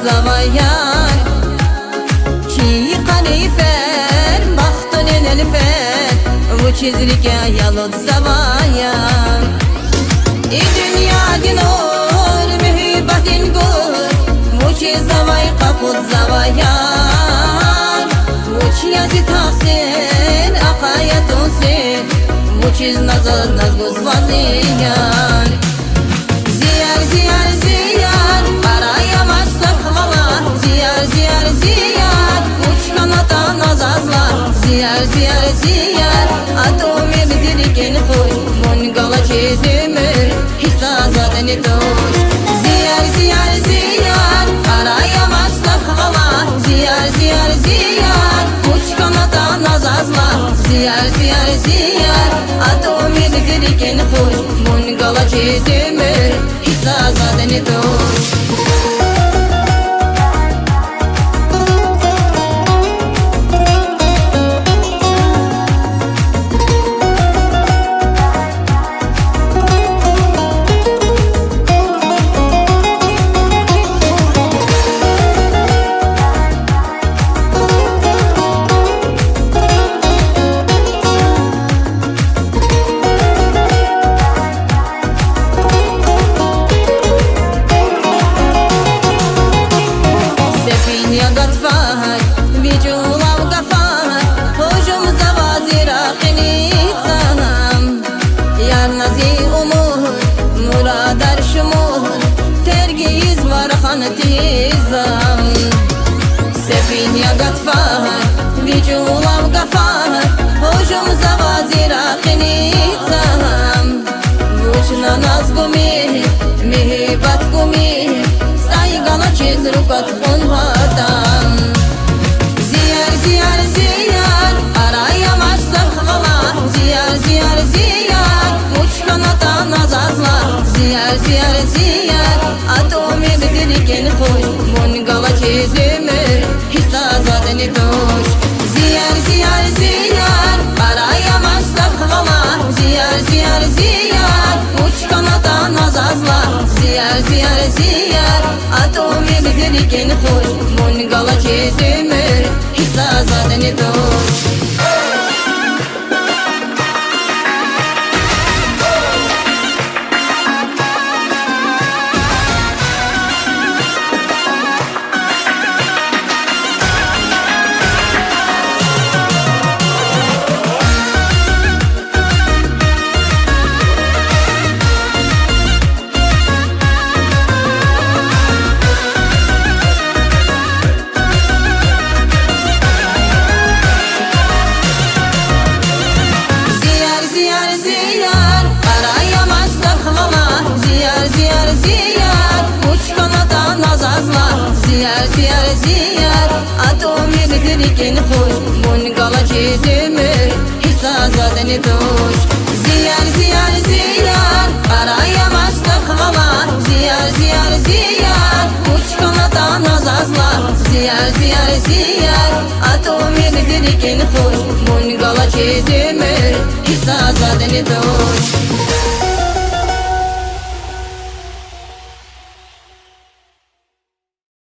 زوايان شي قنيفر بختن الفر وشزرك يلد زوايان الدنيا دي نور مهبة نقول وشي زواي قفل زوايان وشي يزي تحسين أقايا توسين وشي نظر نزغز وزيان زيار زيار زيار قرايا مشتف غلا زيار زيار زيار وشكنتا نزازlar زيار زيار زيار أتومي بزيركين خوش منقلا çizimir hisazadan doş زيار زيار زيار قرايا مشتف غلا زيار زيار زيار وشكنتا نزازlar زيار زيار زيار أتومي بزيركين خوش منقلا çizimir hisazadan doş تيزم سفين يا قطفان بيجولا وقفان هجوم زوازير قنيتهم وشنا ناس قمي مهبات قمي سايقالا چيزر قطفون هاتم زيار زيار زيار أرايا مشتف غلا زيار زيار زيار وشنا نازازلا زيار زيار زيار أتومي بزيركين خوش منقلا çizimir hisazadan doş زيار زيار زيار قرايا مشتف غلا زيار زيار زيار وشكنتا نازازlar زيار زيار زيار أتومي بزيركين خوش منقلا çizimir hisazadan doş زيار زيار زيار أتومي بزيركين خوش منقلا çizimir hisazadan doş زيار زيار زيار قرايا مشتف غلا زيار زيار زيار وشكنتا نازازlar زيار زيار زيار أتومي بزيركين خوش منقلا çizimir hisazadan doş